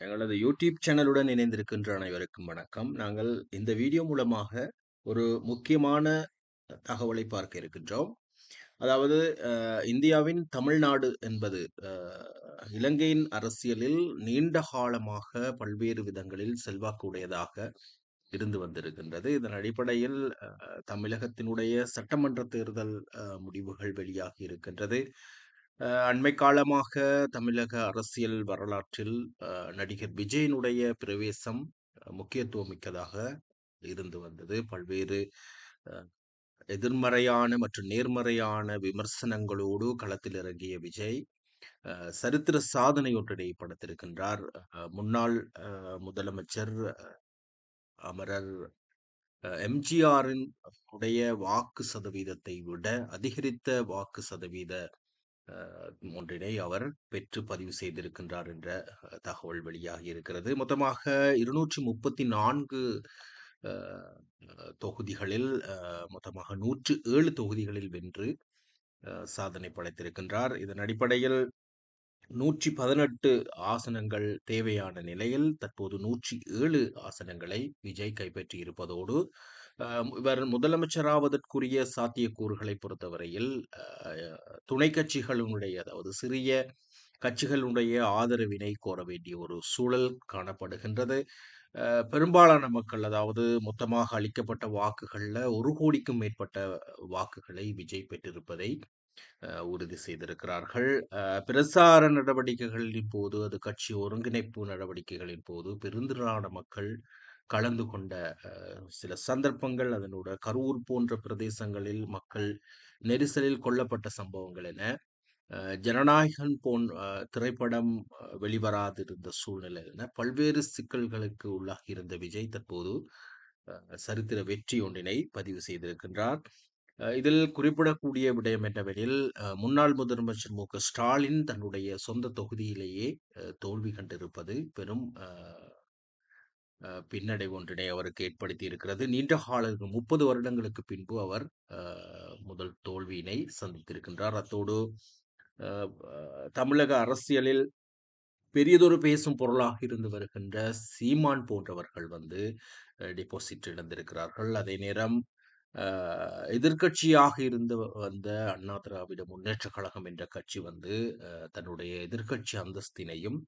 எங்களது யூடியூப் சேனலுடன் இணைந்திருக்கின்ற அனைவருக்கும் வணக்கம். நாங்கள் இந்த வீடியோ மூலமாக ஒரு முக்கியமான தகவலை பார்க்க இருக்கின்றோம். அதாவது இந்தியாவின் தமிழ்நாடு என்பது அ இலங்கையின் அரசியலில் நீண்ட காலமாக பல்வேறு விதங்களில் செல்வாக்கு உடையதாக இருந்து வந்திருக்கின்றது. இதன் அடிப்படையில் தமிழகத்தினுடைய சட்டமன்ற தேர்தல் முடிவுகள் வெளியாகி இருக்கின்றது. அண்மை காலமாக தமிழக அரசியல் வரலாற்றில் நடிகர் விஜயினுடைய பிரவேசம் முக்கியத்துவம் மிக்கதாக இருந்து வந்தது. பல்வேறு அ எதிர்மறையான மற்றும் நேர்மறையான விமர்சனங்களோடு களத்தில் இறங்கிய விஜய், அ சரித்திர சாதனை ஒன்றினை படைத்திருக்கின்றார். முன்னாள் முதலமைச்சர் அமரர் எம்ஜிஆரின் உடைய வாக்கு சதவீதத்தை விட அதிகரித்த வாக்கு சதவீத அ ஒன்றினை அவர் பெற்று பதிவு செய்திருக்கின்றார் என்ற தகவல் வெளியாகி இருக்கிறது. மொத்தமாக 234 அ தொகுதிகளில் மொத்தமாக 107 தொகுதிகளில் வென்று சாதனை படைத்திருக்கின்றார். இதன் அடிப்படையில் 118 ஆசனங்கள் தேவையான நிலையில் தற்போது 107 ஆசனங்களை விஜய் கைப்பற்றி இருப்பதோடு, அ இவர் முதலமைச்சராவதற்குரிய சாத்தியக்கூறுகளை பொறுத்தவரையில், அ துணை கட்சிகளுடைய அதாவது சிறிய கட்சிகளுடைய ஆதரவினை கோர வேண்டிய ஒரு சூழல் காணப்படுகின்றது. அ பெரும்பாலான மக்கள் அதாவது மொத்தமாக அளிக்கப்பட்ட வாக்குகள்ல 1 கோடிக்கும் மேற்பட்ட வாக்குகளை விஜய் பெற்றிருப்பதை உறுதி செய்திருக்கிறார்கள். பிரசார நடவடிக்கைகளின் போது, அது கட்சி ஒருங்கிணைப்பு நடவடிக்கைகளின் போது பெருந்திரளான மக்கள் கலந்து கொண்ட சில சந்தர்ப்பங்கள், அதனோட கரூர் போன்ற பிரதேசங்களில் மக்கள் நெரிசலில் கொல்லப்பட்ட சம்பவங்கள் என ஜனநாயகன் திரைப்படம் வெளிவராதிருந்த சூழ்நிலை என பல்வேறு சிக்கல்களுக்கு உள்ளாகி இருந்த விஜய் தற்போது சரித்திர வெற்றி ஒன்றினை பதிவு செய்திருக்கின்றார். இதில் குறிப்பிடக்கூடிய விடயம் என்னவெனில், முன்னாள் முதலமைச்சர் மு.க. ஸ்டாலின் தன்னுடைய சொந்த தொகுதியிலேயே தோல்வி கண்டிருப்பது பெரும் பின்னடைவு ஒன்றினை அவருக்கு ஏற்படுத்தி இருக்கிறது. நீண்ட கால 30 வருடங்களுக்கு பின்பு அவர் அ முதல் தோல்வியினை சந்தித்திருக்கின்றார். அத்தோடு அ அ தமிழக அரசியலில் பெரியதொரு பேசும் பொருளாக இருந்து வருகின்ற சீமான் போன்றவர்கள் வந்து டெபாசிட் இழந்திருக்கிறார்கள். அதே நேரம் அ எதிர்க்கட்சியாக இருந்து வந்த அண்ணா திராவிட முன்னேற்றக் கழகம் என்ற கட்சி வந்து தன்னுடைய எதிர்க்கட்சி அந்தஸ்தினையும்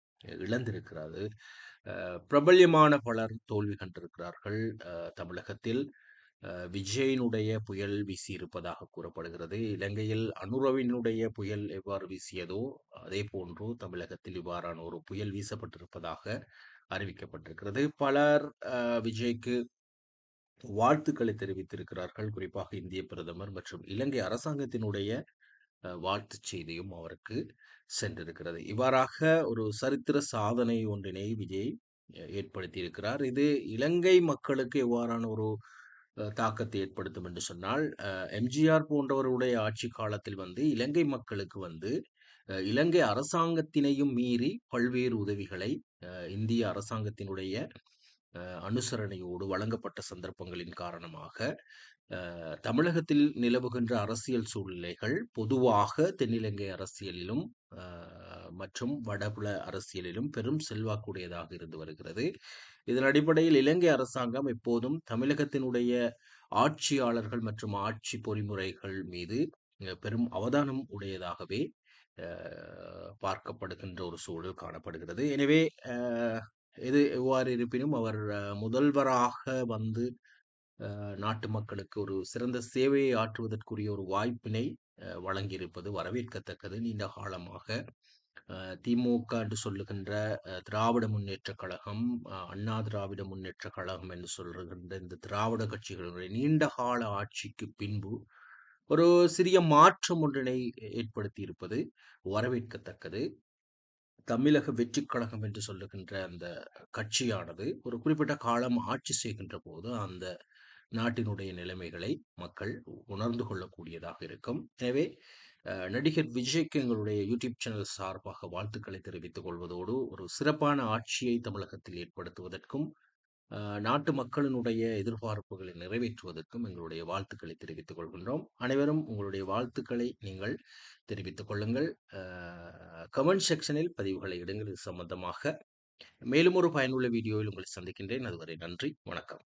இழந்திருக்கிறது. பிரபல்யமான பலர் தோல்வி கண்டிருக்கிறார்கள். தமிழகத்தில் விஜயினுடைய புயல் வீசியிருப்பதாக கூறப்படுகிறது. இலங்கையில் அனுரவினுடைய புயல் எவ்வாறு வீசியதோ, அதே போன்று தமிழகத்தில் இவ்வாறான ஒரு புயல் வீசப்பட்டிருப்பதாக அறிவிக்கப்பட்டிருக்கிறது. பலர் விஜய்க்கு வாழ்த்துக்களை தெரிவித்திருக்கிறார்கள். குறிப்பாக இந்திய பிரதமர் மற்றும் இலங்கை அரசாங்கத்தினுடைய வாழ்த்துச் செய்தியும் அவருக்கு சென்றிருக்கிறது. இவ்வாறாக ஒரு சரித்திர சாதனை ஒன்றினை விஜய் ஏற்படுத்தியிருக்கிறார். இது இலங்கை மக்களுக்கு எவ்வாறான ஒரு தாக்கத்தை ஏற்படுத்தும் என்று சொன்னால், எம்ஜிஆர் போன்றவருடைய ஆட்சி காலத்தில் வந்து இலங்கை மக்களுக்கு வந்து இலங்கை அரசாங்கத்தினையும் மீறி பல்வேறு உதவிகளை இந்திய அரசாங்கத்தினுடைய அனுசரணையோடு வழங்கப்பட்ட சந்தர்ப்பங்களின் காரணமாக தமிழகத்தில் நிலவுகின்ற அரசியல் சூழ்நிலைகள் பொதுவாக தென்னிலங்கை அரசியலிலும் மற்றும் வடபுல அரசியலிலும் பெரும் செல்வாக்குடையதாக இருந்து வருகிறது. இதன் அடிப்படையில் இலங்கை அரசாங்கம் எப்போதும் தமிழகத்தினுடைய ஆட்சியாளர்கள் மற்றும் ஆட்சி பொறிமுறைகள் மீது பெரும் அவதானம் உடையதாகவே பார்க்கப்படுகின்ற ஒரு சூழல் காணப்படுகிறது. எனவே எது எவ்வாறு இருப்பினும் அவர் முதல்வராக வந்து நாட்டு மக்களுக்கு ஒரு சிறந்த சேவையை ஆற்றுவதற்குரிய ஒரு வாய்ப்பினை வழங்கியிருப்பது வரவேற்கத்தக்கது. நீண்ட காலமாக திமுக என்று சொல்லுகின்ற திராவிட முன்னேற்றக் கழகம், அண்ணா திராவிட முன்னேற்றக் கழகம் என்று சொல்லுகின்ற இந்த திராவிட கட்சிகளுடைய நீண்ட கால ஆட்சிக்கு பின்பு ஒரு சிறிய மாற்றம் ஒன்றினை ஏற்படுத்தி இருப்பது வரவேற்கத்தக்கது. தமிழக வெற்றிக் கழகம் என்று சொல்லுகின்ற அந்த கட்சியானது ஒரு குறிப்பிட்ட காலம் ஆட்சி செய்கின்ற போது அந்த நாட்டினுடைய நிலைமைகளை மக்கள் உணர்ந்து கொள்ளக்கூடியதாக இருக்கும். எனவே நடிகர் விஜய்க்கு எங்களுடைய யூடியூப் சேனல் சார்பாக வாழ்த்துக்களை தெரிவித்துக் கொள்வதோடு, ஒரு சிறப்பான ஆட்சியை தமிழகத்தில் ஏற்படுத்துவதற்கும், நாட்டு மக்களினுடைய எதிர்பார்ப்புகளை நிறைவேற்றுவதற்கும் எங்களுடைய வாழ்த்துக்களை தெரிவித்துக் கொள்கின்றோம். அனைவரும் உங்களுடைய வாழ்த்துக்களை நீங்கள் தெரிவித்துக் கொள்ளுங்கள். கமெண்ட் செக்ஷனில் பதிவுகளை இடுங்கள் இது சம்பந்தமாக. மேலும் ஒரு பயனுள்ள வீடியோவில் உங்களை சந்திக்கின்றேன். அதுவரை நன்றி. வணக்கம்.